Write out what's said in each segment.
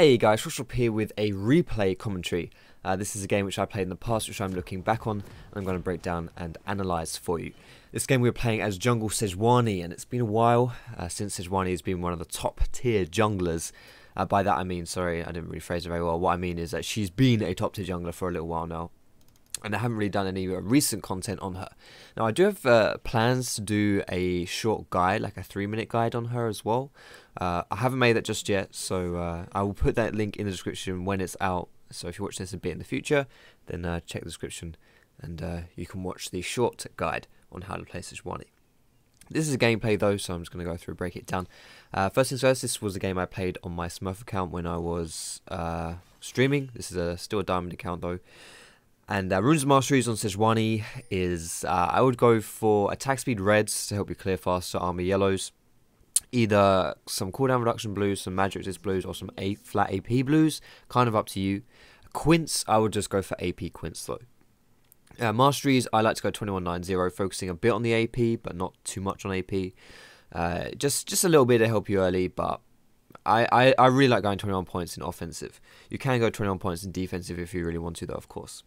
Hey guys, Foxdrop here with a replay commentary. This is a game which I played in the past, which I'm looking back on, and I'm going to break down and analyse for you. This game we were playing as jungle Sejuani, and it's been a while since Sejuani has been one of the top tier junglers. By that I mean, sorry, I didn't really phrase it very well. What I mean is that she's been a top tier jungler for a little while now, and I haven't really done any recent content on her. Now I do have plans to do a short guide, like a 3-minute guide on her as well. I haven't made that just yet, so I will put that link in the description when it's out. So if you watch this a bit in the future, then check the description and you can watch the short guide on how to play Sejuani. This is a gameplay though, so I'm just going to go through and break it down. First things first, this was a game I played on my Smurf account when I was streaming. This is still a diamond account though. And Runes of Masteries on Sejuani is, I would go for attack speed reds to help you clear faster, armor yellows. Either some cooldown reduction blues, some magic resist blues, or some flat AP blues. Kind of up to you. Quints, I would just go for AP Quints though. Masteries, I like to go 2190, focusing a bit on the AP, but not too much on AP. Just a little bit to help you early, but I really like going 21 points in offensive. You can go 21 points in defensive if you really want to though, of course.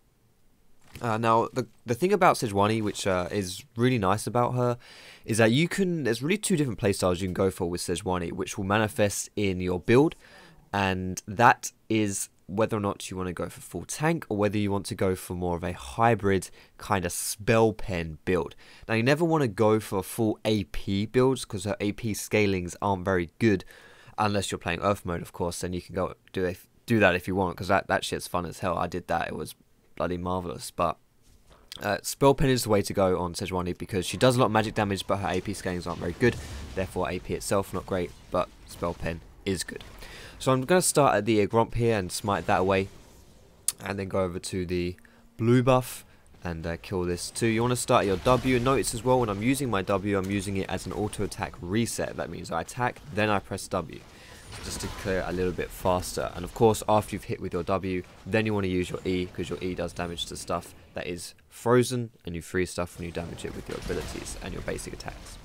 Now, the thing about Sejuani, which is really nice about her, is that there's really two different playstyles you can go for with Sejuani, which will manifest in your build, and that is whether or not you want to go for full tank, or whether you want to go for more of a hybrid kind of spell pen build. Now, you never want to go for full AP builds, because her AP scalings aren't very good, unless you're playing Earth mode, of course, then you can go do that if you want, because that shit's fun as hell. I did that, it was bloody marvellous, but spell pen is the way to go on Sejuani because she does a lot of magic damage, but her AP scalings aren't very good, therefore AP itself not great, but spell pen is good. So I'm going to start at the Gromp here and smite that away, and then go over to the blue buff and kill this too. You want to start your W, and notice as well when I'm using my W, I'm using it as an auto attack reset. That means I attack, then I press W, just to clear it a little bit faster. And of course, after you've hit with your W, then you want to use your E, because your E does damage to stuff that is frozen, and you freeze stuff when you damage it with your abilities and your basic attacks.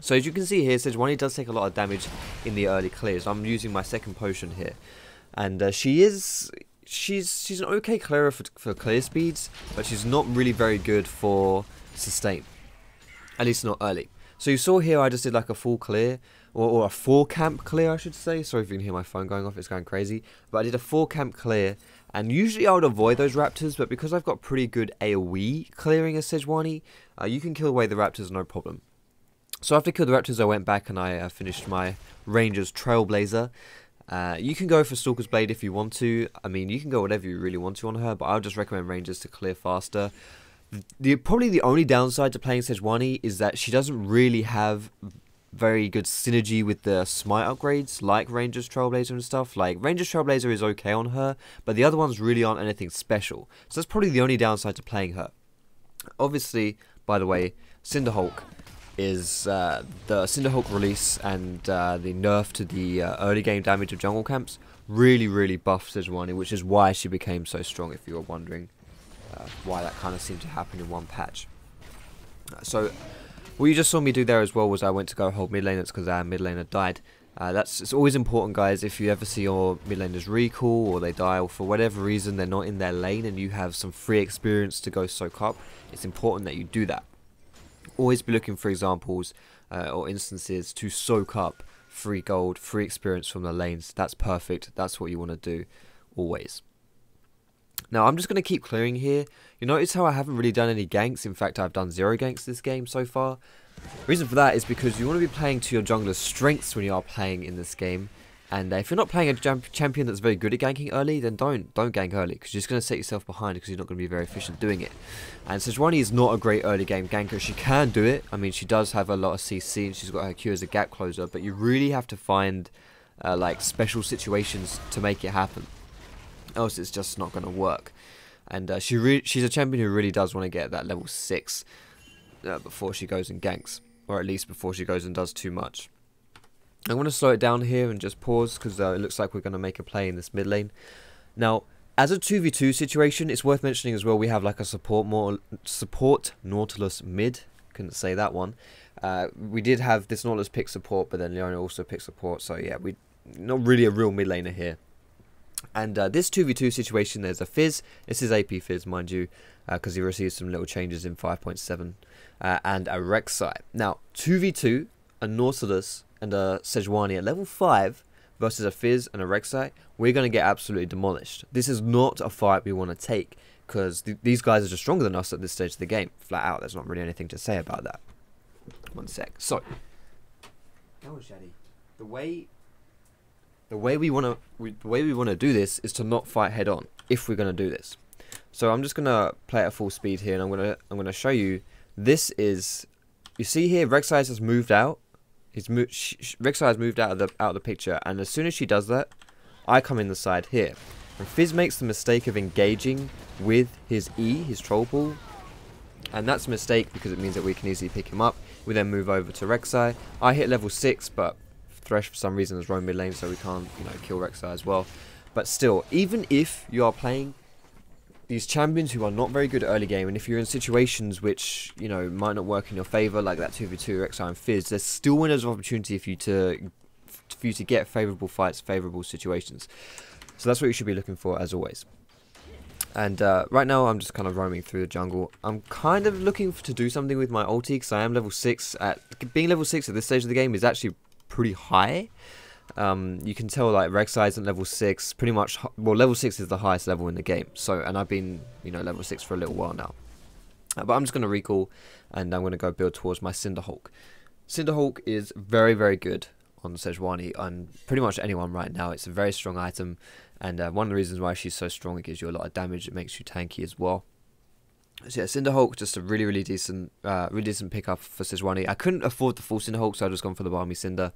So as you can see here, Sejuani does take a lot of damage in the early clears. I'm using my second potion here, and she's an okay clearer for clear speeds, but she's not really very good for sustain, at least not early. So you saw here I just did like a full clear, or a 4 camp clear I should say. Sorry if you can hear my phone going off, it's going crazy. But I did a 4 camp clear, and usually I would avoid those raptors, but because I've got pretty good AoE clearing as Sejuani, you can kill away the raptors no problem. So after I killed the raptors, I went back and I finished my Ranger's Trailblazer. You can go for Stalker's Blade if you want to. I mean, you can go whatever you really want to on her, but I would just recommend Rangers to clear faster. Probably the only downside to playing Sejuani is that she doesn't really have very good synergy with the smite upgrades like Ranger's Trailblazer and stuff. Like, Ranger's Trailblazer is okay on her, but the other ones really aren't anything special. So that's probably the only downside to playing her. Obviously, by the way, Cinderhulk is the Cinderhulk release and the nerf to the early game damage of jungle camps really buffed Sejuani, which is why she became so strong, if you were wondering why that kind of seemed to happen in one patch. So what you just saw me do there as well was I went to go hold mid lane. That's because our mid laner died. It's always important, guys, if you ever see your mid laners recall or they die, or for whatever reason they're not in their lane and you have some free experience to go soak up, it's important that you do that. Always be looking for examples or instances to soak up free gold, free experience from the lanes. That's perfect. That's what you want to do always. Now I'm just going to keep clearing here. You notice how I haven't really done any ganks. In fact, I've done 0 ganks this game so far. The reason for that is because you want to be playing to your jungler's strengths when you are playing in this game. And if you're not playing a champion that's very good at ganking early, then don't gank early, because you're just going to set yourself behind, because you're not going to be very efficient doing it. And Sejuani is not a great early game ganker. She can do it. I mean, she does have a lot of CC, and she's got her Q as a gap closer, but you really have to find like special situations to make it happen, else it's just not going to work. And she's a champion who really does want to get that level 6 before she goes and ganks, or at least before she goes and does too much. I'm going to slow it down here and just pause, because it looks like we're going to make a play in this mid lane. Now, as a 2v2 situation, it's worth mentioning as well, we have like a support Nautilus mid. Couldn't say that one. We did have this Nautilus pick support, but then Leona also picked support, so yeah, we not really a real mid laner here. And this 2v2 situation, there's a Fizz. This is AP Fizz, mind you, because he received some little changes in 5.7, and a Rek'Sai. Now, 2v2, a Nautilus and a Sejuani at level 5 versus a Fizz and a Rek'Sai, we're going to get absolutely demolished. This is not a fight we want to take, because these guys are just stronger than us at this stage of the game. Flat out, there's not really anything to say about that. One sec. So, the way we want to do this is to not fight head on if we're going to do this. So I'm just going to play at full speed here, and I'm going to show you. This is, you see here, Rek'Sai has moved out. Rek'Sai has moved out of the picture, and as soon as she does that, I come in the side here. And Fizz makes the mistake of engaging with his E, his troll pool, and that's a mistake because it means that we can easily pick him up. We then move over to Rek'Sai. I hit level 6, but Thresh for some reason is roam mid lane, so we can't, kill Rek'Sai as well. But still, even if you are playing these champions who are not very good early game, and if you're in situations which might not work in your favor, like that 2v2 Rek'Sai and Fizz, there's still windows of opportunity for you to get favorable fights, favorable situations. So that's what you should be looking for, as always. And right now I'm just kind of roaming through the jungle. I'm kind of looking to do something with my ulti, because I am level 6. Being level 6 at this stage of the game is actually pretty high. You can tell like Rek'Sai isn't level 6, pretty much. Well, level 6 is the highest level in the game. So, and I've been level 6 for a little while now. But I'm just going to recall, and I'm going to go build towards my Cinderhulk. Cinderhulk is very, very good on Sejuani and pretty much anyone right now. It's a very strong item, and one of the reasons why she's so strong, it gives you a lot of damage. It makes you tanky as well. So yeah, Cinderhulk, just a really decent pickup for Sejuani. I couldn't afford the full Cinderhulk, so I just gone for the Balmy Cinder.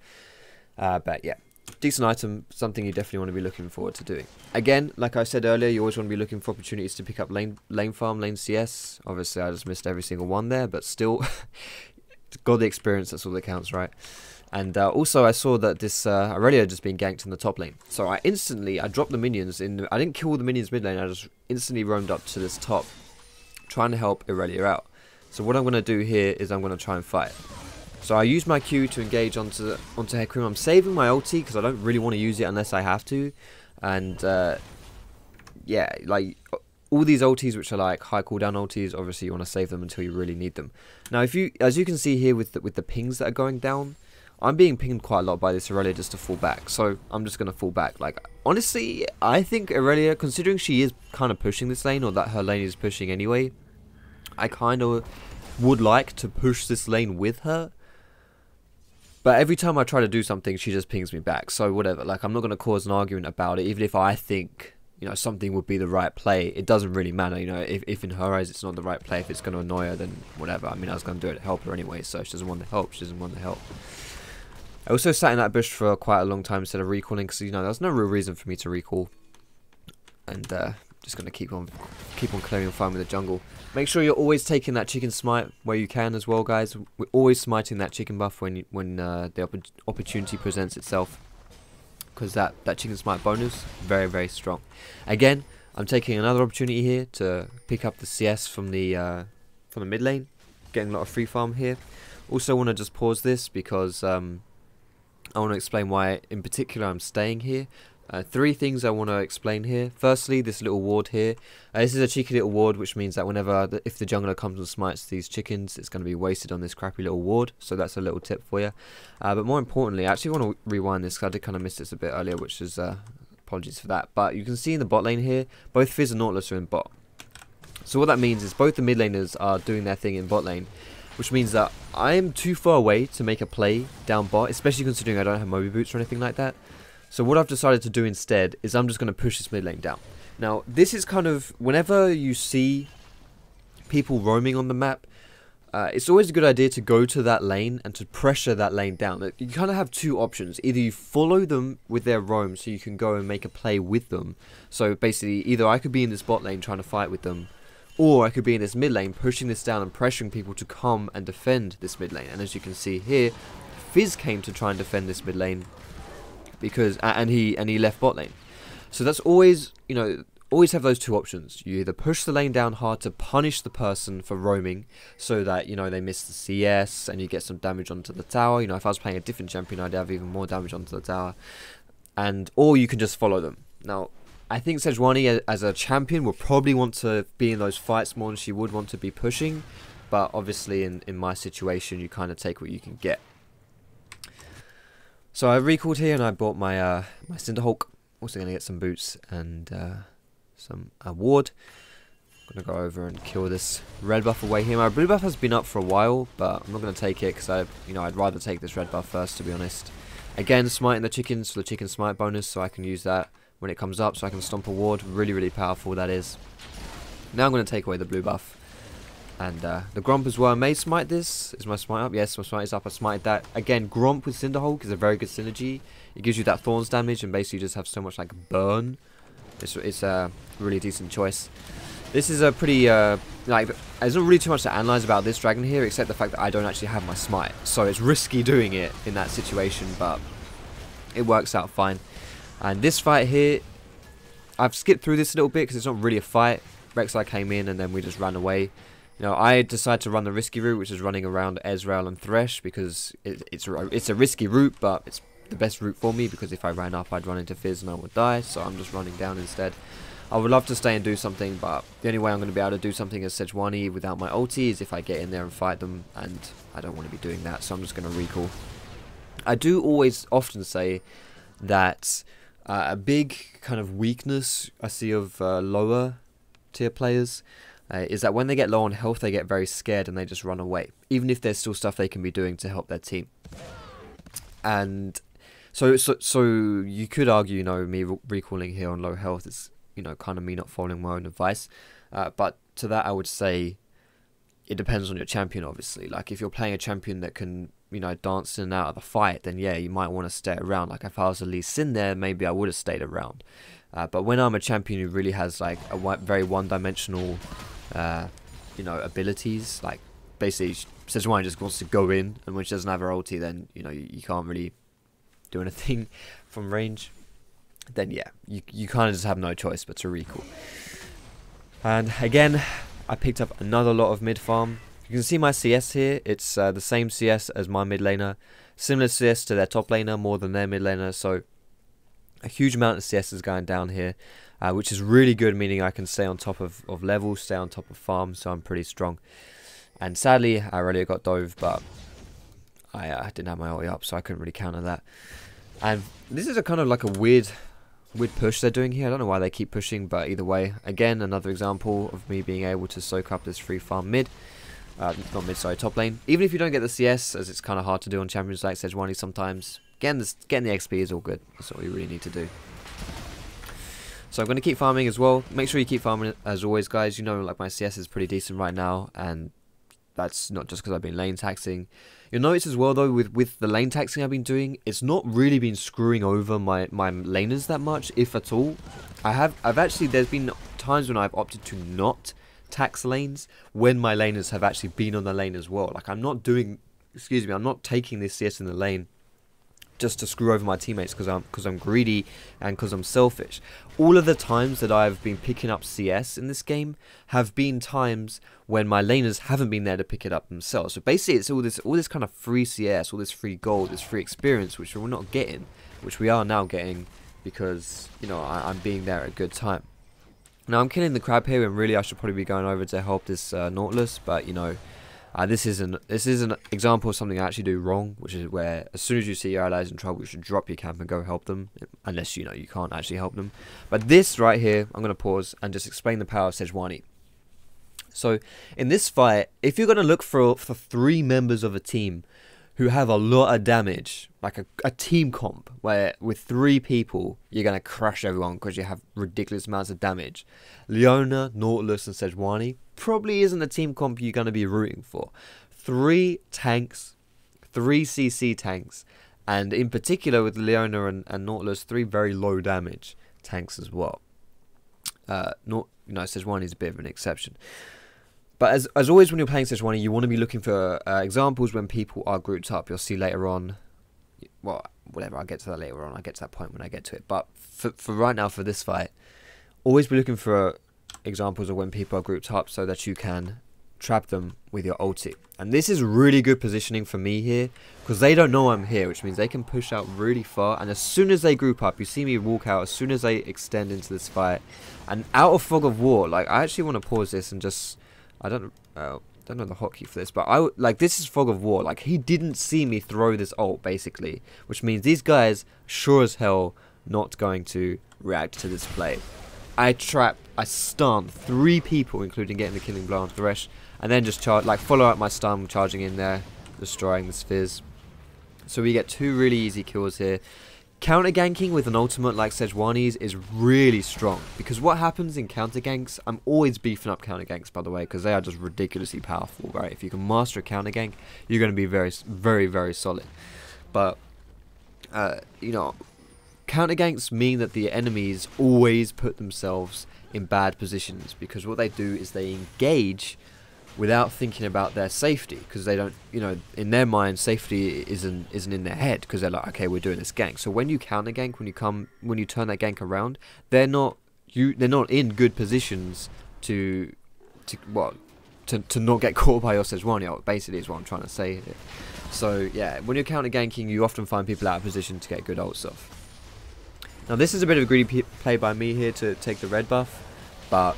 But yeah, decent item, something you definitely want to be looking forward to doing. Again, like I said earlier, you always want to be looking for opportunities to pick up lane farm, lane CS. Obviously, I just missed every single one there, but still, got the experience. That's all that counts, right? And also, I saw that this Aurelia had just been ganked in the top lane. So I dropped the minions in. I didn't kill the minions mid lane. I just instantly roamed up to this top, trying to help Aurelia out. So what I'm going to do here is I'm going to try and fight. So I use my Q to engage onto Hecarim. I'm saving my ulti because I don't really want to use it unless I have to. And yeah, like all these ultis which are like high cooldown ultis, obviously you want to save them until you really need them. Now, as you can see here with the pings that are going down, I'm being pinged quite a lot by this Aurelia just to fall back. So I'm just going to fall back. Like, honestly, I think Aurelia, considering she is kind of pushing this lane, or that her lane is pushing anyway, I kind of would like to push this lane with her. But every time I try to do something, she just pings me back. So whatever, like, I'm not going to cause an argument about it. Even if I think, something would be the right play, it doesn't really matter. If in her eyes it's not the right play, if it's going to annoy her, then whatever. I mean, I was going to do it to help her anyway, so she doesn't want the help. She doesn't want the help. I also sat in that bush for quite a long time instead of recalling, because there's no real reason for me to recall. And just going to keep on clearing fire with the jungle. Make sure you're always taking that chicken smite where you can as well, guys. We're always smiting that chicken buff when the opportunity presents itself, because that chicken smite bonus, very strong. Again, I'm taking another opportunity here to pick up the CS from the mid lane, getting a lot of free farm here. Also want to just pause this because I want to explain why in particular I'm staying here. 3 things I want to explain here. Firstly, this little ward here. This is a cheeky little ward, which means that if the jungler comes and smites these chickens, it's going to be wasted on this crappy little ward. So that's a little tip for you. But more importantly, I actually want to rewind this because I did kind of miss this a bit earlier, which is apologies for that. But you can see in the bot lane here, both Fizz and Nautilus are in bot. So what that means is both the mid laners are doing their thing in bot lane, which means that I am too far away to make a play down bot, especially considering I don't have Moby Boots or anything like that. So what I've decided to do instead is I'm just going to push this mid lane down. Now, this is kind of, whenever you see people roaming on the map, it's always a good idea to go to that lane and to pressure that lane down. You kind of have 2 options. Either you follow them with their roam so you can go and make a play with them. So basically, either I could be in this bot lane trying to fight with them, or I could be in this mid lane pushing this down and pressuring people to come and defend this mid lane. And as you can see here, Fizz came to try and defend this mid lane, because and he left bot lane. So that's always, always have those 2 options. You either push the lane down hard to punish the person for roaming, so that they miss the CS and you get some damage onto the tower. If I was playing a different champion, I'd have even more damage onto the tower. Or you can just follow them. Now, I think Sejuani as a champion will probably want to be in those fights more than she would want to be pushing. But obviously in my situation, you kind of take what you can get. So I recalled here and I bought my my Cinderhulk. Also going to get some boots and some ward. I'm going to go over and kill this red buff away here. My blue buff has been up for a while, but I'm not going to take it because I'd rather take this red buff first, to be honest. Again, smiting the chickens for the chicken smite bonus, so I can use that when it comes up, so I can stomp a ward. Really, really powerful that is. Now I'm going to take away the blue buff. And the Gromp as well. I may smite this. Is my smite up? Yes, my smite is up. I smited that. Again, Gromp with Cinderhulk is a very good synergy. It gives you that Thorns damage and basically just have so much like burn. It's a really decent choice. This is a pretty, there's not really too much to analyse about this dragon here, except the fact that I don't actually have my smite. So it's risky doing it in that situation, but it works out fine. And this fight here, I've skipped through this a little bit because it's not really a fight. Rek'Sai came in and then we just ran away. I decided to run the risky route, which is running around Ezreal and Thresh, because it's a risky route, but it's the best route for me, because if I ran up, I'd run into Fizz and I would die, so I'm just running down instead. I would love to stay and do something, but the only way I'm going to be able to do something as Sejuani without my ulti is if I get in there and fight them, and I don't want to be doing that, so I'm just going to recall. I do often say that a big kind of weakness I see of lower tier players is that when they get low on health, they get very scared and they just run away, even if there's still stuff they can be doing to help their team. And so you could argue, me recalling here on low health is, kind of me not following my own advice. But to that, I would say it depends on your champion, obviously. Like, if you're playing a champion that can, dance in and out of the fight, then yeah, you might want to stay around. Like, if I was at least in there, maybe I would have stayed around. But when I'm a champion who really has, like, a very one-dimensional, abilities, like, basically, Sejuani just wants to go in, and when she doesn't have her ulti, then, you can't really do anything from range. Then yeah, you kind of just have no choice but to recall. And again, I picked up another lot of mid farm. You can see my CS here. It's the same CS as my mid laner, similar CS to their top laner, more than their mid laner. So a huge amount of CS is going down here, which is really good, meaning I can stay on top of levels, stay on top of farm, so I'm pretty strong. And sadly, I already got dove, but I didn't have my ulti up, so I couldn't really counter that. And this is a kind of like a weird push they're doing here. I don't know why they keep pushing, but either way, again, another example of me being able to soak up this free farm mid. Not mid, sorry, top lane. Even if you don't get the CS, as it's kind of hard to do on champions like Sejuani sometimes, getting the XP is all good. That's all you really need to do. So I'm going to keep farming as well. Make sure you keep farming as always, guys. Like, my CS is pretty decent right now, and that's not just because I've been lane taxing. You'll notice as well, though, with the lane taxing I've been doing, it's not really been screwing over my laners that much, if at all. There's been times when I've opted to not tax lanes when my laners have actually been on the lane as well. Like, I'm not taking this CS in the lane just to screw over my teammates because I'm greedy and because I'm selfish. All of the times that I've been picking up CS in this game have been times when my laners haven't been there to pick it up themselves. So basically, it's all this kind of free CS, all this free gold, this free experience, which we're not getting, which we are now getting because I'm being there at a good time. Now I'm killing the crab here, and really I should probably be going over to help this Nautilus, but this is an example of something I actually do wrong, which is where as soon as you see your allies in trouble, you should drop your camp and go help them, unless you can't actually help them. But this right here, I'm going to pause and just explain the power of Sejuani. So in this fight, if you're going to look for 3 members of a team who have a lot of damage, like a team comp where with 3 people you're going to crush everyone because you have ridiculous amounts of damage, Leona, Nautilus and Sejuani probably isn't a team comp you're going to be rooting for. 3 tanks, 3 CC tanks, and in particular with Leona and Nautilus, 3 very low damage tanks as well. Sejuani is a bit of an exception. But as always when you're playing Sejuani, you want to be looking for examples when people are grouped up. You'll see later on, well, whatever, I'll get to that later on. I'll get to that point when I get to it. But for right now, for this fight, always be looking for examples of when people are grouped up so that you can, trap them with your ulti. And this is really good positioning for me here, because they don't know I'm here, which means they can push out really far. And as soon as they group up, you see me walk out, as soon as they extend into this fight, and out of Fog of War, like, I actually want to pause this and just, I don't know the hotkey for this, but like, this is Fog of War. Like, he didn't see me throw this ult, basically, which means these guys sure as hell not going to react to this play. I stunned 3 people, including getting the killing blow on Thresh, and then just follow up my stun, charging in there, destroying the spheres. So we get 2 really easy kills here. Counter ganking with an ultimate like Sejuani's is really strong, because what happens in counter ganks, I'm always beefing up counter ganks, by the way, because they are just ridiculously powerful, right? If you can master a counter gank, you're going to be very, very, very solid. But you know, counter ganks mean that the enemies always put themselves in bad positions, because what they do is they engage without thinking about their safety, because they don't, you know, in their mind safety isn't in their head, because they're like, okay, we're doing this gank. So when you counter gank, when you turn that gank around, they're not in good positions to not get caught by your Sejuani, basically, is what I'm trying to say here. So yeah, when you're counter ganking, you often find people out of position to get good ults off. Now this is a bit of a greedy play by me here to take the red buff, but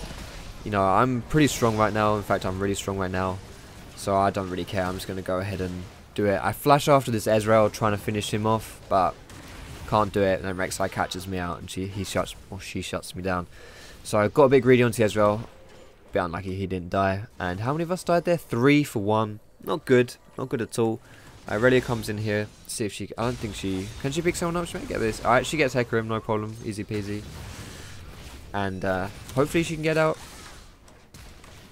you know, I'm pretty strong right now. In fact, I'm really strong right now, so I don't really care. I'm just going to go ahead and do it. I flash after this Ezreal, trying to finish him off, but can't do it. And then Rek'Sai catches me out, and she shuts me down. So I got a bit greedy onto Ezreal. Bit unlucky he didn't die. And how many of us died there? 3 for 1. Not good. Not good at all. Aurelia comes in here. See if she... I don't think she... Can she pick someone up? She might get this. Alright, she gets Hecarim, no problem. Easy peasy. And hopefully she can get out.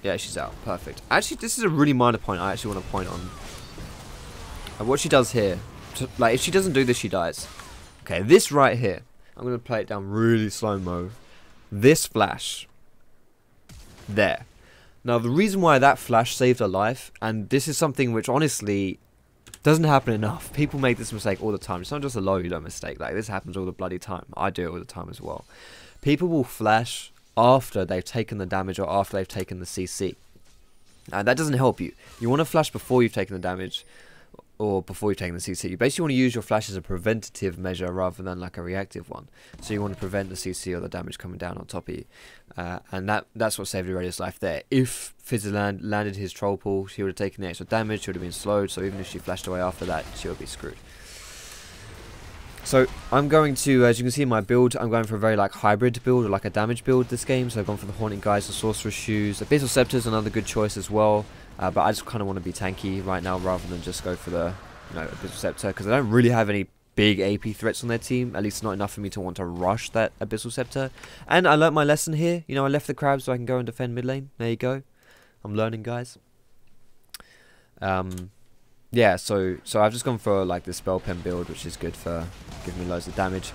Yeah, she's out. Perfect. Actually, this is a really minor point I actually want to point on. What she does here. Like, if she doesn't do this, she dies. Okay, this right here. I'm going to play it down really slow-mo. This flash. There. Now, the reason why that flash saved her life, and this is something which, honestly, doesn't happen enough. People make this mistake all the time. It's not just a low-elo mistake. Like, this happens all the bloody time. I do it all the time as well. People will flash after they've taken the damage or after they've taken the CC. And that doesn't help you. You want to flash before you've taken the damage or before you've taken the CC. You basically want to use your flash as a preventative measure rather than like a reactive one. So you want to prevent the CC or the damage coming down on top of you. And that's what saved Aurelia's life there. If Fizz landed his troll pool, she would have taken the extra damage, she would have been slowed, so even if she flashed away after that, she would be screwed. So I'm going to, as you can see in my build, I'm going for a very like hybrid build or like a damage build this game. So I've gone for the Haunting Guys, the Sorcerer's Shoes. Abyssal Scepter is another good choice as well. But I just kind of want to be tanky right now rather than just go for the Abyssal Scepter, because I don't really have any big AP threats on their team. At least not enough for me to want to rush that Abyssal Scepter. And I learnt my lesson here. You know, I left the crab so I can go and defend mid lane. There you go. I'm learning, guys. Yeah, so I've just gone for like the spell pen build, which is good for giving me loads of damage.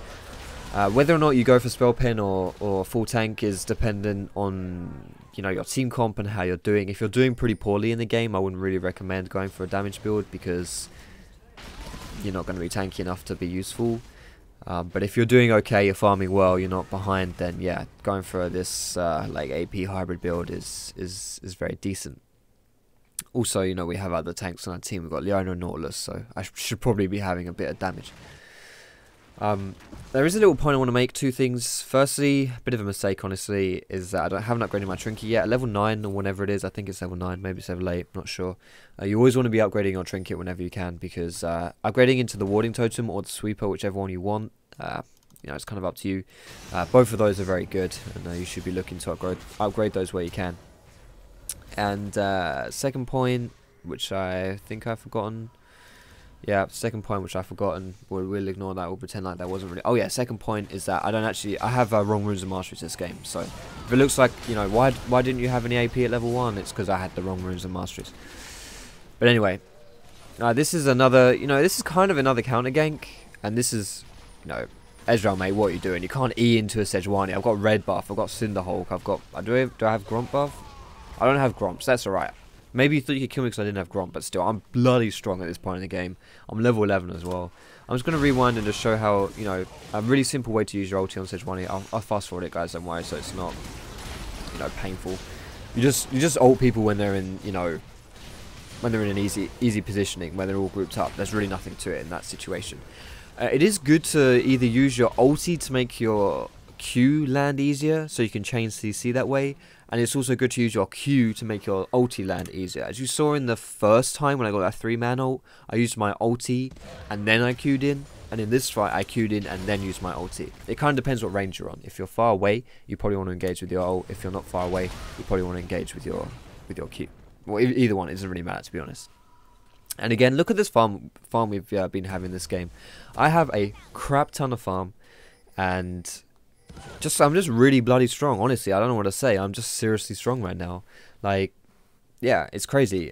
Whether or not you go for spell pen or full tank is dependent on, you know, your team comp and how you're doing. If you're doing pretty poorly in the game, I wouldn't really recommend going for a damage build, because you're not going to be tanky enough to be useful. But if you're doing okay, you're farming well, you're not behind, then yeah, going for this like AP hybrid build is very decent. Also, you know, we have other tanks on our team. We've got Leona and Nautilus, so I should probably be having a bit of damage. There is a little point I want to make. 2 things. Firstly, a bit of a mistake, honestly, is that I haven't upgraded my trinket yet. At level 9 or whenever it is, I think it's level 9, maybe it's level 8, not sure. You always want to be upgrading your trinket whenever you can, because upgrading into the warding totem or the sweeper, whichever one you want, you know, it's kind of up to you. Both of those are very good, and you should be looking to upgrade those where you can. And second point, which I think I've forgotten. Yeah, second point, which I've forgotten. We'll ignore that. We'll pretend like that wasn't really... Oh yeah, second point is that I have wrong runes and masteries this game. So if it looks like, you know, why didn't you have any AP at level 1? It's because I had the wrong runes and masteries. But anyway, this is another, you know, this is kind of another counter gank. And this is, you know, Ezreal, mate, what are you doing? You can't E into a Sejuani. I've got red buff. I've got Cinderhulk. I've got... Do I have Gromp buff? I don't have Gromps, that's alright. Maybe you thought you could kill me because I didn't have Gromp, but still, I'm bloody strong at this point in the game. I'm level 11 as well. I'm just going to rewind and just show how, you know, a really simple way to use your ulti on Sejuani. I'll fast forward it, guys, don't worry, so it's not, you know, painful. You just ult people when they're in, you know, when they're in an easy positioning, where they're all grouped up. There's really nothing to it in that situation. It is good to either use your ulti to make your Q land easier, so you can chain CC that way, and it's also good to use your Q to make your ulti land easier. As you saw in the first time when I got that 3-man ult, I used my ulti and then I Q'd in, and in this fight I Q'd in and then used my ulti. It kind of depends what range you're on. If you're far away, you probably want to engage with your ult. If you're not far away, you probably want to engage with your Q. Well, either one, it doesn't really matter, to be honest. And again, look at this farm we've been having this game. I have a crap ton of farm, and I'm just really bloody strong. Honestly, I don't know what to say. I'm just seriously strong right now. Like, yeah, it's crazy.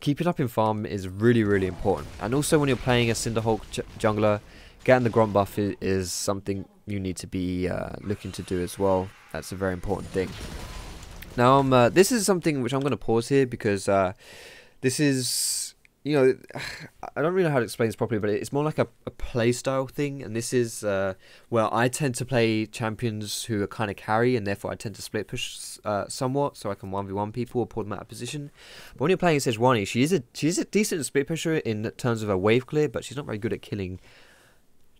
Keeping up in farm is really, really important. And also when you're playing a Cinderhulk jungler, getting the grunt buff is something you need to be looking to do as well. That's a very important thing. Now, this is something which I'm going to pause here because this is, you know, I don't really know how to explain this properly, but it's more like a play style thing. And this is where I tend to play champions who are kind of carry, and therefore I tend to split push somewhat, so I can 1v1 people or pull them out of position. But when you're playing Sejuani, she is a decent split pusher in terms of her wave clear, but she's not very good at killing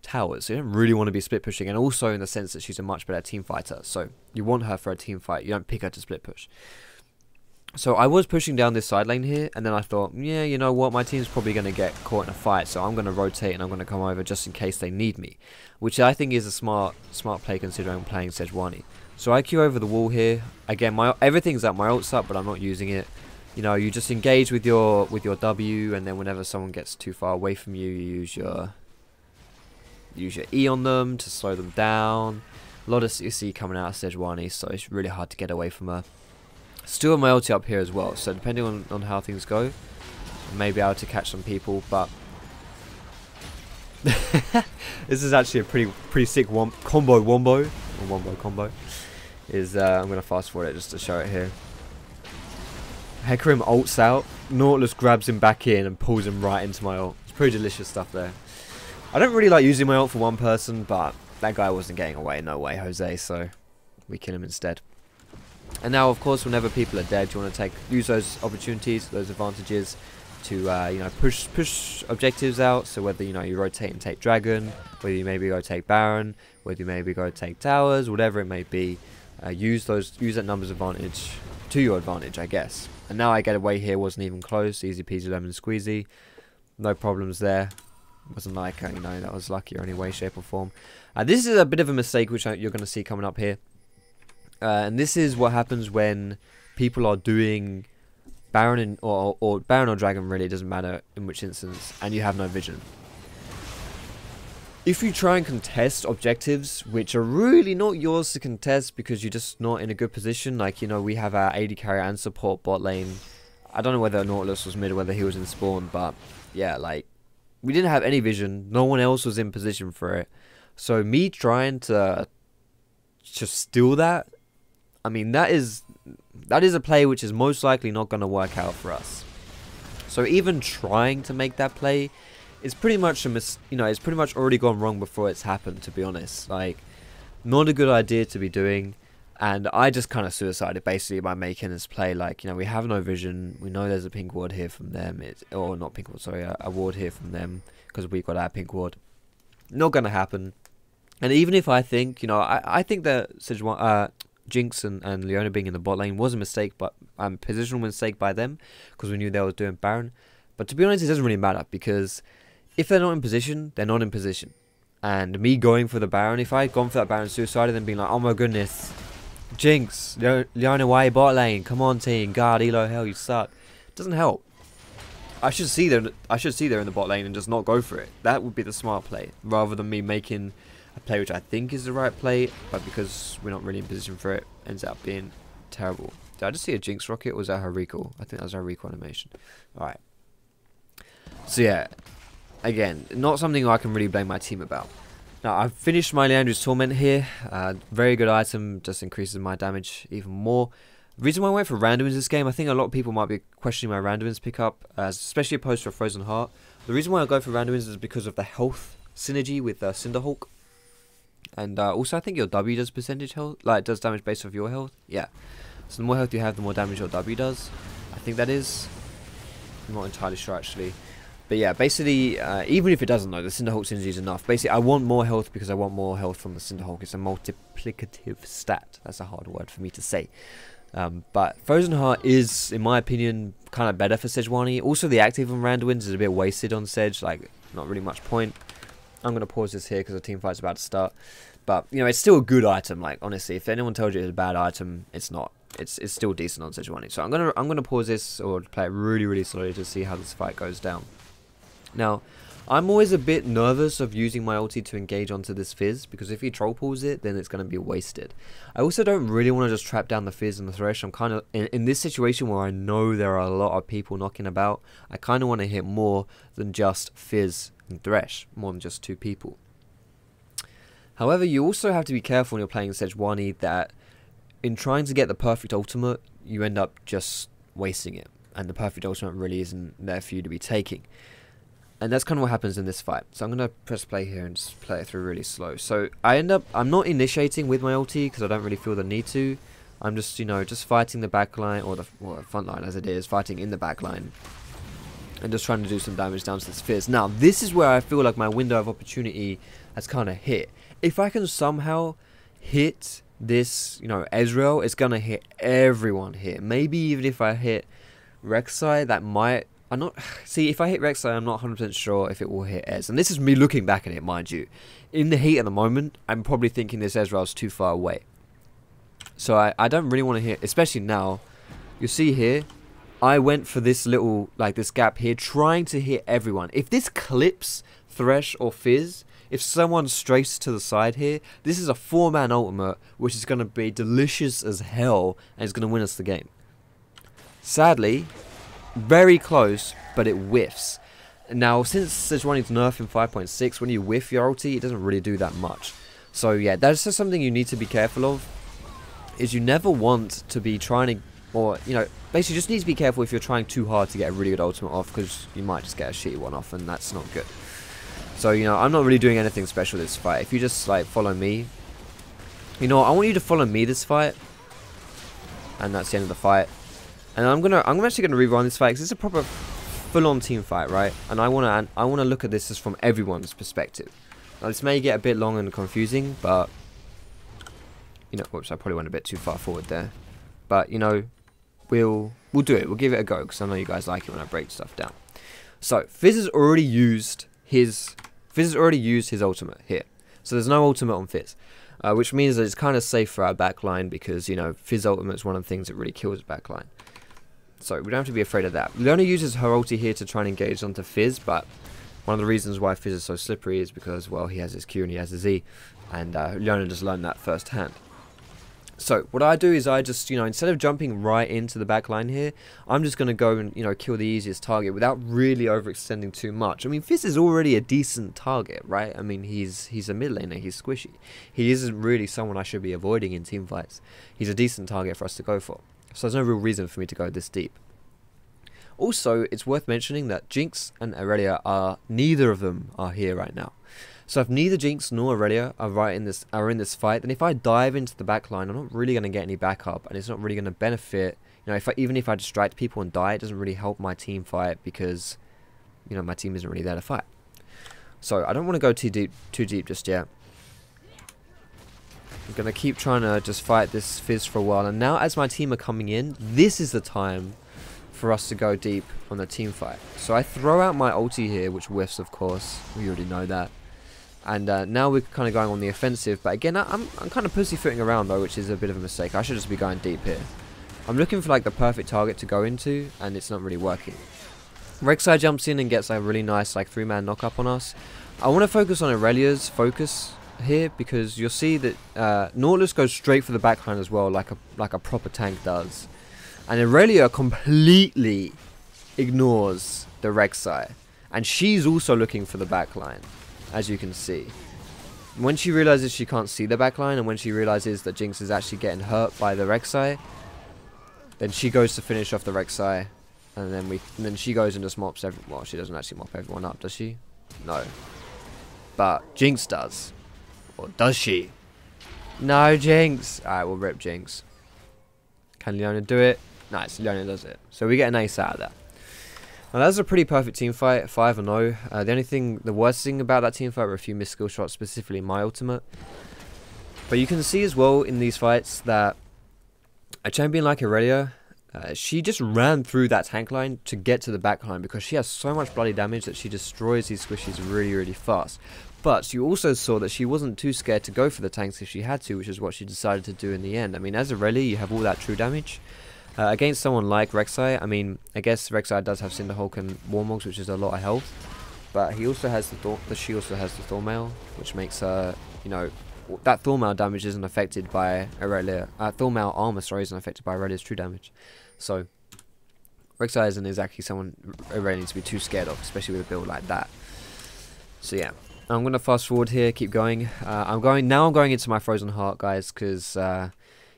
towers, so you don't really want to be split pushing, and also in the sense that she's a much better team fighter, so you want her for a team fight, you don't pick her to split push. So I was pushing down this side lane here, and then I thought, yeah, you know what, my team's probably going to get caught in a fight, so I'm going to rotate and I'm going to come over just in case they need me, which I think is a smart play considering I'm playing Sejuani. So I queue over the wall here. Again, everything's up, my ult's up, but I'm not using it. You know, you just engage with your W, and then whenever someone gets too far away from you, you use your E on them to slow them down. A lot of CC coming out of Sejuani, so it's really hard to get away from her. Still have my ulti up here as well, so depending on how things go, I may be able to catch some people, but this is actually a pretty sick combo wombo is I'm going to fast forward it just to show it here. Hecarim ults out, Nautilus grabs him back in and pulls him right into my ult. It's pretty delicious stuff there. I don't really like using my ult for one person, but that guy wasn't getting away, no way, Jose, so we kill him instead. And now, of course, whenever people are dead, you want to use those opportunities, those advantages to you know, push objectives out. So whether, you know, you rotate and take dragon, whether you maybe go take baron, whether you maybe go take towers, whatever it may be, use that numbers advantage to your advantage, I guess. And now I get away here, wasn't even close, easy peasy lemon squeezy, no problems there. Wasn't like, you know, that was lucky or any way, shape or form. This is a bit of a mistake which you're going to see coming up here. And this is what happens when people are doing Baron or Baron or Dragon, really, it doesn't matter in which instance, and you have no vision. If you try and contest objectives which are really not yours to contest because you're just not in a good position, like, you know, we have our AD carry and support bot lane. I don't know whether Nautilus was mid or whether he was in spawn, but yeah, like, we didn't have any vision, no one else was in position for it. So me trying to just steal that, I mean, that is a play which is most likely not going to work out for us. So even trying to make that play is pretty much it's pretty much already gone wrong before it's happened, to be honest. Like, not a good idea to be doing. And I just kind of suicided basically by making this play. Like, you know, we have no vision. We know there's a pink ward here from them. Or not pink ward, sorry, a ward here from them because we got our pink ward. Not going to happen. And even if I think, you know, I think that Jinx and Leona being in the bot lane was a mistake, but positional mistake by them because we knew they were doing Baron. But to be honest, it doesn't really matter because if they're not in position, they're not in position. And me going for the Baron, if I had gone for that Baron suicide and then being like, oh my goodness, Jinx, Leona, why bot lane? Come on, team. God, Elo, hell, you suck. It doesn't help. I should see they're in the bot lane and just not go for it. That would be the smart play, rather than me making a play which I think is the right play, but because we're not really in position for it, ends up being terrible. Did I just see a Jinx rocket, or was that her recall? I think that was her recall animation. Alright. So yeah, again, not something I can really blame my team about. Now, I've finished my Leandra's Torment here. Very good item, just increases my damage even more. The reason why I went for randoms this game, I think a lot of people might be questioning my randoms pickup, especially opposed to a Frozen Heart. The reason why I go for randoms is because of the health synergy with Cinderhulk. And also, I think your W does percentage health, like, does damage based off your health. Yeah. So the more health you have, the more damage your W does. I think that is. I'm not entirely sure actually. But yeah, basically, even if it doesn't though, the Cinderhulk synergy is enough. Basically, I want more health because I want more health from the Cinderhulk. It's a multiplicative stat. That's a hard word for me to say. But Frozen Heart is, in my opinion, kind of better for Sejuani. Also, the active on Randuin's is a bit wasted on Sej. Like, not really much point. I'm going to pause this here because the team fight's about to start. But, you know, it's still a good item. Like, honestly, if anyone told you it's a bad item, it's not. It's still decent on Sejuani. So I'm gonna pause this or play it really, really slowly to see how this fight goes down. Now, I'm always a bit nervous of using my ulti to engage onto this Fizz, because if he troll pulls it, then it's going to be wasted. I also don't really want to just trap down the Fizz and the Thresh. I'm kind of, in this situation where I know there are a lot of people knocking about, I kind of want to hit more than just Fizz and Thresh, more than just 2 people. However, you also have to be careful when you're playing Sejuani that in trying to get the perfect ultimate, you end up just wasting it, and the perfect ultimate really isn't there for you to be taking. And that's kind of what happens in this fight. So I'm going to press play here and just play it through really slow. So I'm not initiating with my ulti because I don't really feel the need to. I'm just, you know, just fighting the backline, or the front line as it is, fighting in the backline. And just trying to do some damage down to this Fizz. Now, this is where I feel like my window of opportunity has kind of hit. If I can somehow hit this, you know, Ezreal, it's going to hit everyone here. Maybe even if I hit Rek'Sai, that might... See, if I hit Rek'Sai, I'm not 100% sure if it will hit Ez. And this is me looking back at it, mind you. In the heat at the moment, I'm probably thinking this Ezreal is too far away. So I don't really want to hit, especially now. You see here, I went for this little, like this gap here, trying to hit everyone. If this clips Thresh or Fizz, if someone strays to the side here, this is a 4-man ultimate, which is going to be delicious as hell, and it's going to win us the game. Sadly... very close, but it whiffs. Now, since Sejuani's nerf in 5.6, when you whiff your ulti, it doesn't really do that much. So yeah, that's just something you need to be careful of. Is you never want to be trying to, or you know, basically just need to be careful if you're trying too hard to get a really good ultimate off, because you might just get a shitty one off, and that's not good. So you know, I'm not really doing anything special this fight. If you just like follow me, you know, I want you to follow me this fight, and that's the end of the fight. And I'm actually gonna rerun this fight because it's a proper full-on team fight, right? And I wanna look at this as from everyone's perspective. Now this may get a bit long and confusing, but you know, whoops, I probably went a bit too far forward there. But you know, we'll do it. We'll give it a go because I know you guys like it when I break stuff down. So Fizz has already used his ultimate here. So there's no ultimate on Fizz. Which means that it's kind of safe for our backline because, you know, Fizz ultimate is one of the things that really kills backline. So we don't have to be afraid of that. Leona uses her ulti here to try and engage onto Fizz, but one of the reasons why Fizz is so slippery is because, well, he has his Q and he has his E, and Leona just learned that firsthand. So what I do is I just, you know, instead of jumping right into the back line here, I'm just going to go and, you know, kill the easiest target without really overextending too much. I mean, Fizz is already a decent target, right? I mean, he's a mid laner, he's squishy. He isn't really someone I should be avoiding in team fights. He's a decent target for us to go for. So there's no real reason for me to go this deep. Also, it's worth mentioning that Jinx and Aurelia neither of them are here right now. So if neither Jinx nor Aurelia are in this fight, then if I dive into the backline, I'm not really going to get any backup, and it's not really going to benefit. You know, even if I distract people and die, it doesn't really help my team fight because, you know, my team isn't really there to fight. So I don't want to go too deep just yet. I'm going to keep trying to just fight this Fizz for a while, and now as my team are coming in, this is the time for us to go deep on the team fight. So I throw out my ulti here, which whiffs, of course. We already know that. And now we're kind of going on the offensive. But again, I'm kind of pussyfooting around though, which is a bit of a mistake. I should just be going deep here. I'm looking for like the perfect target to go into, and it's not really working. Rek'Sai jumps in and gets a really nice like 3-man knock up on us. I want to focus on Aurelia's focus here because you'll see that Nautilus goes straight for the backline as well, like a proper tank does. And Aurelia completely ignores the Rek'Sai, and she's also looking for the backline, as you can see. When she realizes she can't see the backline, and when she realizes that Jinx is actually getting hurt by the Rek'Sai, then she goes to finish off the Rek'Sai, and then she goes and just mops everyone. Well, she doesn't actually mop everyone up, does she? No. But Jinx does. Or does she? No, Jinx. Alright, we'll rip Jinx. Can Leona do it? Nice, Leona does it. So we get an ace out of that. Now that was a pretty perfect team fight, 5-0. The worst thing about that team fight were a few missed skill shots, specifically my ultimate. But you can see as well in these fights that a champion like Aurelia, she just ran through that tank line to get to the back line because she has so much bloody damage that she destroys these squishies really, really fast. But you also saw that she wasn't too scared to go for the tanks if she had to, which is what she decided to do in the end. I mean, as Aurelia, you have all that true damage. Against someone like Rek'Sai, I mean, I guess Rek'Sai does have Cinderhulk and Warmogs, which is a lot of health. But he also has she also has the Thormail, which makes her, you know, that Thormail damage isn't affected by Aurelia. Thormail armor, sorry, isn't affected by Aurelia's true damage. So, Rek'Sai isn't exactly someone Aurelia needs to be too scared of, especially with a build like that. So yeah, I'm gonna fast forward here, keep going. I'm going into my Frozen Heart, guys, because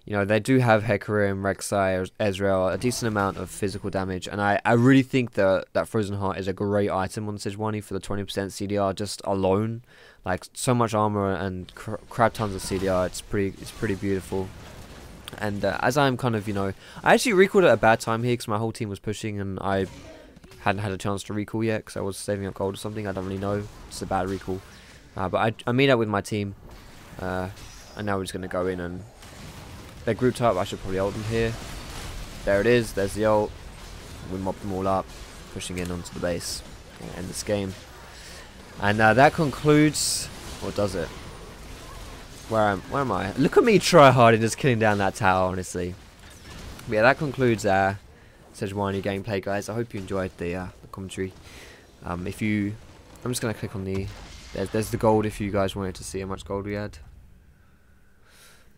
you know, they do have Hecarim, Rek'Sai, Ezreal, a decent amount of physical damage, and I really think that Frozen Heart is a great item on Sejuani for the 20% CDR just alone. Like, so much armor and crap tons of CDR, it's pretty beautiful. And as I'm kind of, you know, I actually recalled at a bad time here because my whole team was pushing and I hadn't had a chance to recall yet because I was saving up gold or something. I don't really know. It's a bad recall. But I meet up with my team, and now we're just going to go in and they're grouped up. I should probably ult them here. There it is. There's the ult. We mop them all up, pushing in onto the base. End this game. And that concludes, or does it? Where am I? Look at me try hard and just killing down that tower, honestly. But yeah, that concludes Sejuani gameplay, guys. I hope you enjoyed the commentary. I'm just gonna click on there's the gold if you guys wanted to see how much gold we had.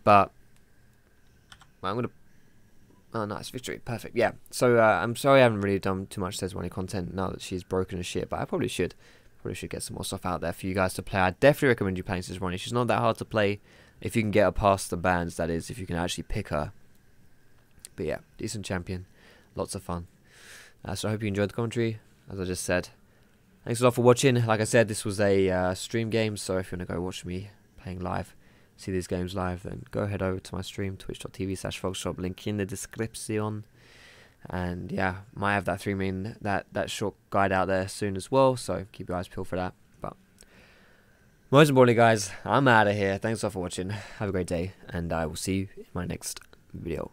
But well, oh, nice victory, perfect. Yeah. So I'm sorry I haven't really done too much Sejuani content now that she's broken as shit, but I probably should. Probably should get some more stuff out there for you guys to play. I definitely recommend you playing Sejuani. She's not that hard to play if you can get her past the bans, that is, if you can actually pick her. But yeah, decent champion. Lots of fun. So I hope you enjoyed the commentary, as I just said. Thanks a lot for watching. Like I said, this was a stream game, so if you want to go watch me playing live, see these games live, then go head over to my stream, twitch.tv/Foxdrop, link in the description. And yeah, might have that 3-main, that short guide out there soon as well, so keep your eyes peeled for that. But most importantly, guys, I'm out of here. Thanks all for watching. Have a great day, and I will see you in my next video.